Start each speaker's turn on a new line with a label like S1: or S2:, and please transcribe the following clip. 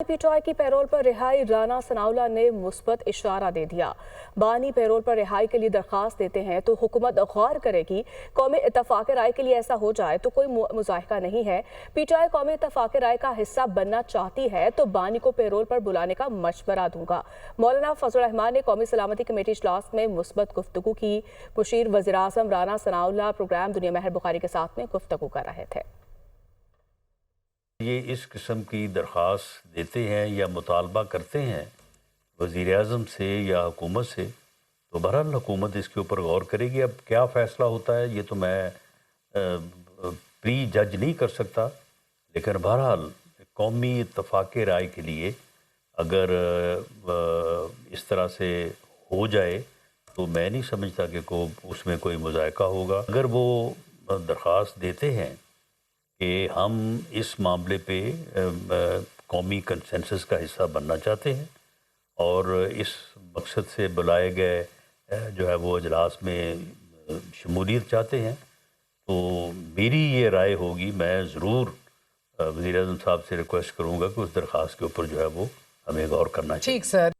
S1: PTI की payroll पर रिहाई राना सनाउल्लाह ने मुस्बत इशारा दे दिया। बानी पैरोल पर रिहाई के लिए दरखास्त देते हैं तो हुकूमत गौर करेगी। कौमी इत्तफाक राय के लिए ऐसा हो जाए तो कोई मुज़ाहिका नहीं है। पीटीआई कौमी इत्तफाक राय का हिस्सा बनना चाहती है तो बानी को पैरोल पर बुलाने का मशवरा दूंगा। मौलाना फजल रहमान ने कौमी सलामती कमेटी इजलास में मुस्बत गुफ्तगू की। मुशीर वज़ीर आज़म राना सनाउल्लाह प्रोग्राम दुनिया महर बुखारी के साथ में गुफ्तगू कर रहे थे।
S2: ये इस किस्म की दरख्वास्त देते हैं या मुतालबा करते हैं वज़ीर आज़म से या हुकूमत से, तो बहरहाल हुकूमत इसके ऊपर गौर करेगी। अब क्या फ़ैसला होता है ये तो मैं प्री जज नहीं कर सकता, लेकिन बहरहाल कौमी इत्तफाक़ राय के लिए अगर इस तरह से हो जाए तो मैं नहीं समझता कि उसमें कोई मुज़ायका होगा। अगर वो दरख्वास्त देते हैं कि हम इस मामले पे कौमी कंसेंसस का हिस्सा बनना चाहते हैं और इस मकसद से बुलाए गए जो है वो अजलास में शमूलियत चाहते हैं, तो मेरी ये राय होगी, मैं ज़रूर वज़ीर आज़म साहब से रिक्वेस्ट करूँगा कि उस दरख्वास्त के ऊपर जो है वो हमें गौर करना चाहिए।
S3: ठीक सर।